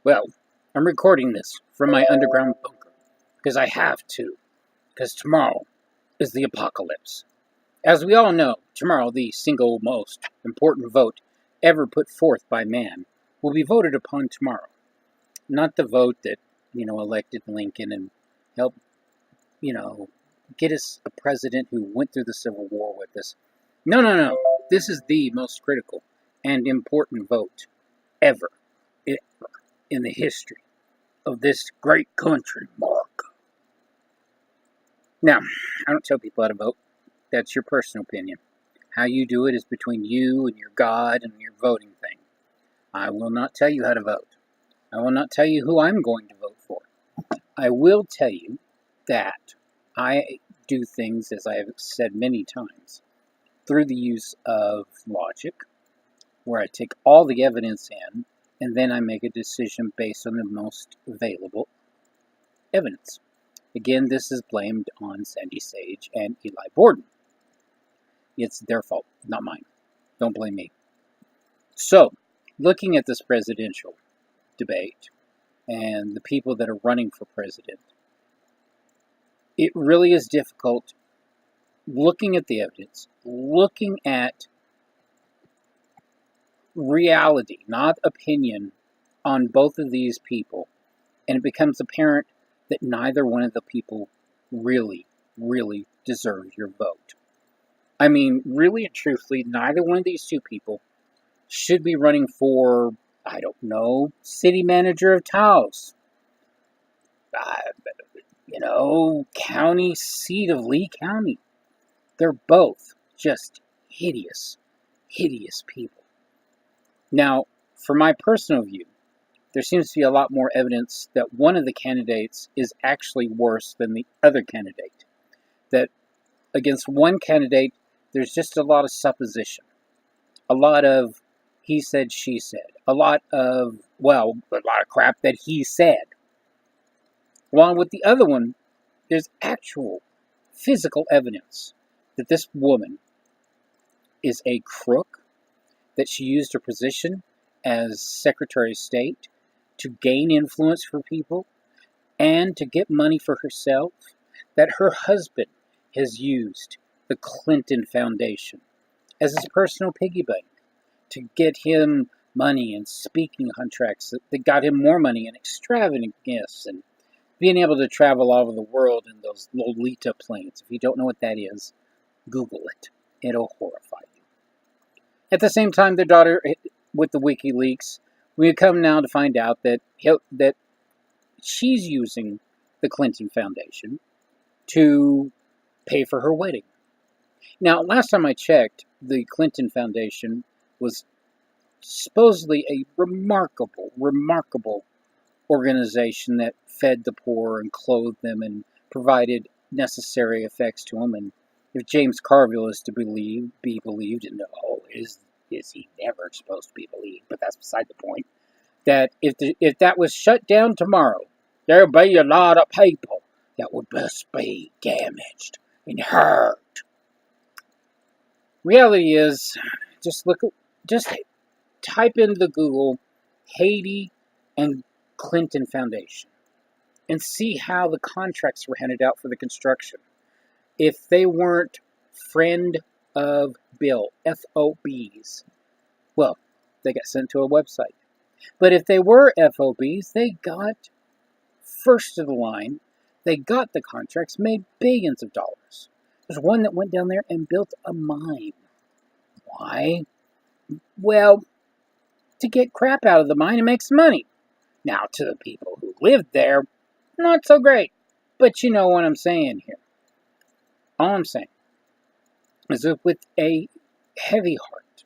Well, I'm recording this from my underground bunker because I have to, because tomorrow is the apocalypse. As we all know, tomorrow the single most important vote ever put forth by man will be voted upon tomorrow. Not the vote that, elected Lincoln and helped, get us a president who went through the Civil War with us. No, no, no. This is the most critical and important vote ever in the history of this great country, Mark. Now, I don't tell people how to vote. That's your personal opinion. How you do it is between you and your God and your voting thing. I will not tell you how to vote. I will not tell you who I'm going to vote for. I will tell you that I do things, as I have said many times, through the use of logic, where I take all the evidence in, and then I make a decision based on the most available evidence. Again, this is blamed on Sandy Sage and Eli Borden. It's their fault, not mine. Don't blame me. So, looking at this presidential debate and the people that are running for president, it really is difficult looking at the evidence, looking at reality, not opinion, on both of these people, and it becomes apparent that neither one of the people really, really deserve your vote. I mean, really and truthfully, neither one of these two people should be running for, I don't know, city manager of Taos. County seat of Lee County. They're both just hideous, hideous people. Now, for my personal view, there seems to be a lot more evidence that one of the candidates is actually worse than the other candidate. That against one candidate, there's just a lot of supposition. A lot of he said, she said. A lot of crap that he said. Along with the other one, there's actual physical evidence that this woman is a crook, that she used her position as Secretary of State to gain influence for people and to get money for herself, that her husband has used the Clinton Foundation as his personal piggy bank to get him money and speaking contracts that got him more money and extravagant gifts and being able to travel all over the world in those Lolita planes. If you don't know what that is, Google it. It'll horrify you. At the same time, their daughter, with the WikiLeaks, we come now to find out that she's using the Clinton Foundation to pay for her wedding. Now, last time I checked, the Clinton Foundation was supposedly a remarkable organization that fed the poor and clothed them and provided necessary effects to them. And if James Carville is to be believed, and is he never supposed to be believed, but that's beside the point, that if that was shut down tomorrow, there'll be a lot of people that would just be damaged and hurt. Reality is, just type into Google Haiti and Clinton Foundation and see how the contracts were handed out for the construction. If they weren't friend of Bill, FOBs, well, they got sent to a website. But if they were FOBs, they got first of the line, they got the contracts, made billions of dollars. There's one that went down there and built a mine. Why? Well, to get crap out of the mine and make some money. Now, to the people who lived there, not so great. But you know what I'm saying here. All I'm saying is that with a heavy heart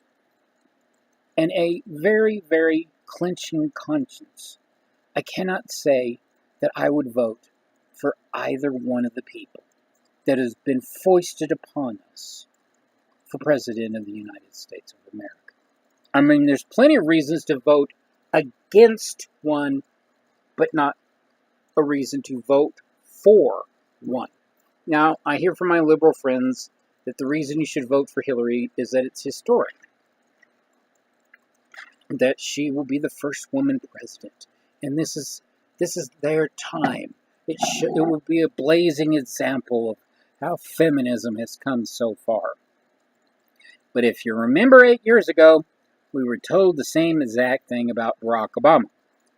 and a very, very clenching conscience, I cannot say that I would vote for either one of the people that has been foisted upon us for President of the United States of America. I mean, there's plenty of reasons to vote against one, but not a reason to vote for one. Now, I hear from my liberal friends that the reason you should vote for Hillary is that it's historic. That she will be the first woman president And this is their time. It would be a blazing example of how feminism has come so far. But if you remember 8 years ago, we were told the same exact thing about Barack Obama,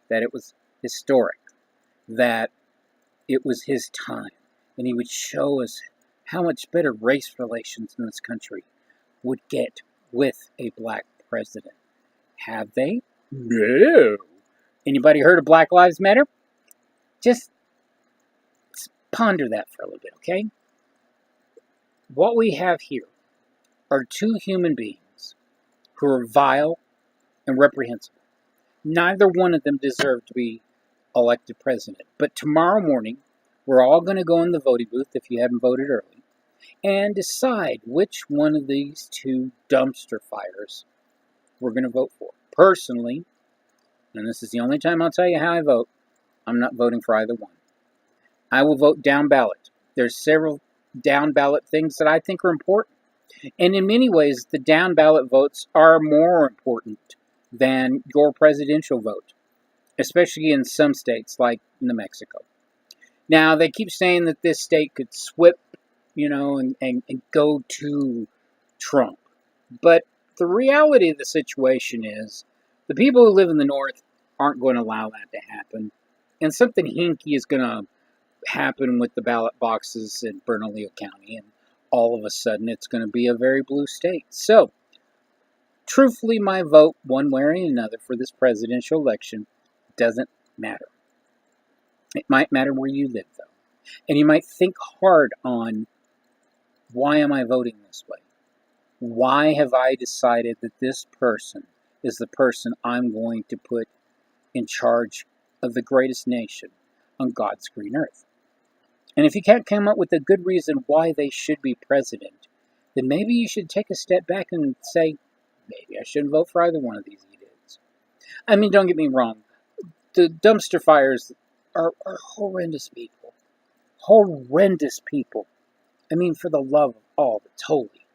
that it was historic, that it was his time, and he would show us how much better race relations in this country would get with a black president. Have they? No. Anybody heard of Black Lives Matter? Just ponder that for a little bit, okay? What we have here are two human beings who are vile and reprehensible. Neither one of them deserve to be elected president. But tomorrow morning, we're all going to go in the voting booth, if you haven't voted early, and decide which one of these two dumpster fires we're going to vote for. Personally, and this is the only time I'll tell you how I vote, I'm not voting for either one. I will vote down ballot. There's several down ballot things that I think are important. And in many ways, the down ballot votes are more important than your presidential vote, especially in some states like New Mexico. Now, they keep saying that this state could swip, and go to Trump. But the reality of the situation is the people who live in the north aren't going to allow that to happen. And something hinky is going to happen with the ballot boxes in Bernalillo County, and all of a sudden it's going to be a very blue state. So, truthfully, my vote, one way or another, for this presidential election doesn't matter. It might matter where you live, though. And you might think hard on, why am I voting this way? Why have I decided that this person is the person I'm going to put in charge of the greatest nation on God's green earth? And if you can't come up with a good reason why they should be president, then maybe you should take a step back and say, maybe I shouldn't vote for either one of these idiots. I mean, don't get me wrong. The dumpster fires are horrendous people. Horrendous people. I mean, for the love of all that's holy.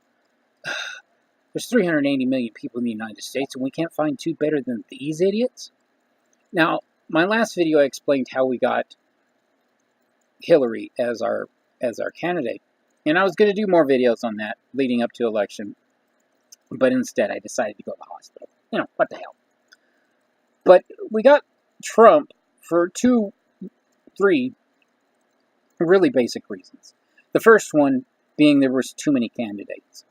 There's 380 million people in the United States, and we can't find two better than these idiots? Now, my last video I explained how we got Hillary as our candidate, and I was going to do more videos on that leading up to election, but instead I decided to go to the hospital. What the hell. But we got Trump for three really basic reasons. The first one being there was too many candidates.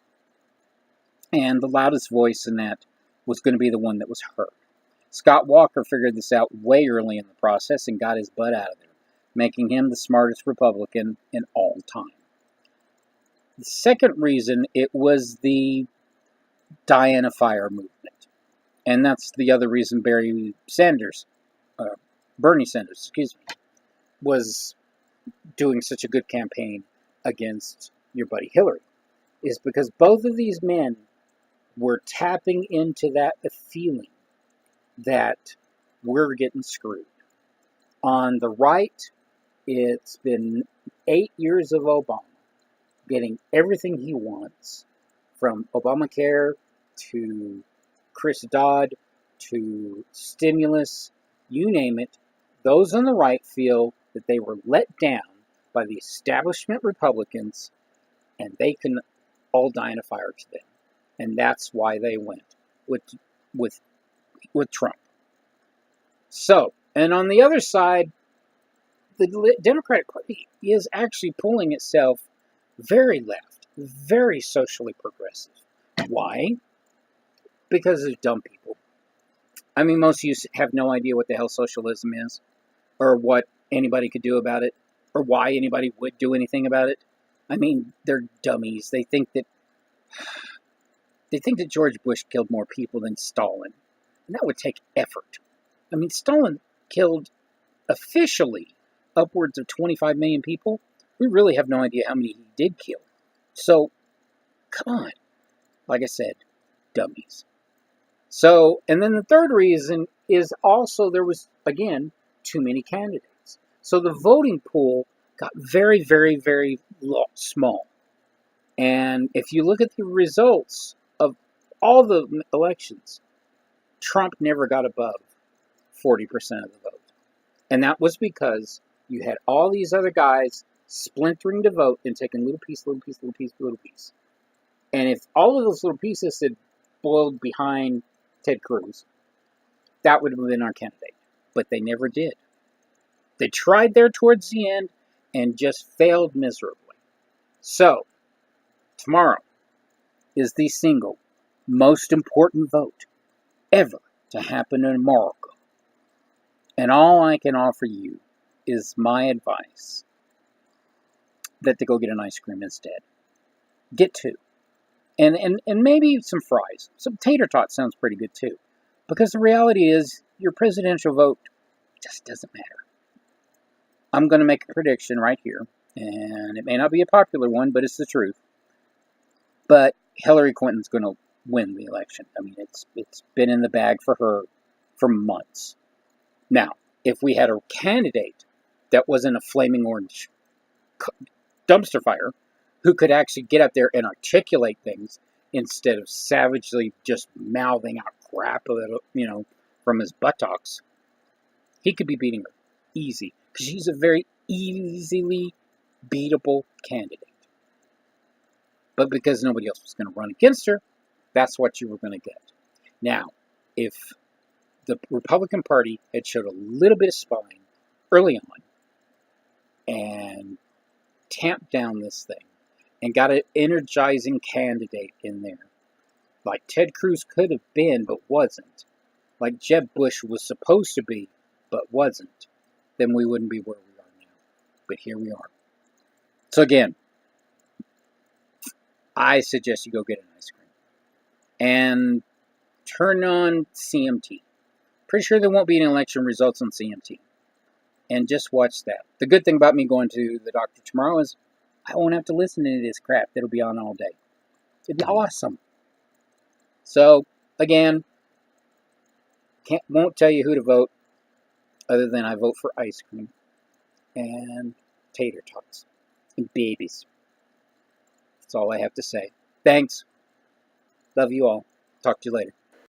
And the loudest voice in that was going to be the one that was heard. Scott Walker figured this out way early in the process and got his butt out of there, making him the smartest Republican in all time. The second reason, it was the Diana Fire movement. And that's the other reason Bernie Sanders, was doing such a good campaign against your buddy Hillary, is because both of these men were tapping into that feeling that we're getting screwed. On the right, it's been 8 years of Obama getting everything he wants, from Obamacare to Chris Dodd to stimulus, you name it. Those on the right feel that they were let down by the establishment Republicans, and they can all die in a fire to them. And that's why they went with Trump. So, and on the other side, the Democratic Party is actually pulling itself very left, very socially progressive. Why? Because of dumb people. I mean, most of you have no idea what the hell socialism is, or what anybody could do about it, or why anybody would do anything about it. I mean, they're dummies. They think that George Bush killed more people than Stalin, and that would take effort. I mean, Stalin killed officially upwards of 25 million people. We really have no idea how many he did kill. So, come on. Like I said, dummies. So, and then the third reason is also there was, again, too many candidates. So the voting pool got very, very, very small. And if you look at the results of all the elections, Trump never got above 40% of the vote. And that was because you had all these other guys splintering the vote and taking little piece, little piece, little piece, little piece. And if all of those little pieces had boiled behind Ted Cruz, that would have been our candidate. But they never did. They tried there towards the end and just failed miserably. So, tomorrow is the single most important vote ever to happen in America. And all I can offer you is my advice that to go get an ice cream instead. Get two. And maybe some fries. Some tater tots sounds pretty good too. Because the reality is, your presidential vote just doesn't matter. I'm going to make a prediction right here. And it may not be a popular one, but it's the truth. But Hillary Clinton's going to win the election. I mean, it's been in the bag for her for months. Now, if we had a candidate that wasn't a flaming orange dumpster fire, who could actually get up there and articulate things instead of savagely just mouthing out crap, from his buttocks, he could be beating her easy, because she's a very easily beatable candidate. But because nobody else was going to run against her, that's what you were going to get. Now, if the Republican Party had showed a little bit of spine early on and tamped down this thing and got an energizing candidate in there, like Ted Cruz could have been but wasn't, like Jeb Bush was supposed to be but wasn't, then we wouldn't be where we are now. But here we are. So again, I suggest you go get an ice cream and turn on CMT. Pretty sure there won't be any election results on CMT. And just watch that. The good thing about me going to the doctor tomorrow is I won't have to listen to this crap that'll be on all day. It'd be awesome. So, again, won't tell you who to vote other than I vote for ice cream and tater tots and babies. That's all I have to say. Thanks. Love you all. Talk to you later.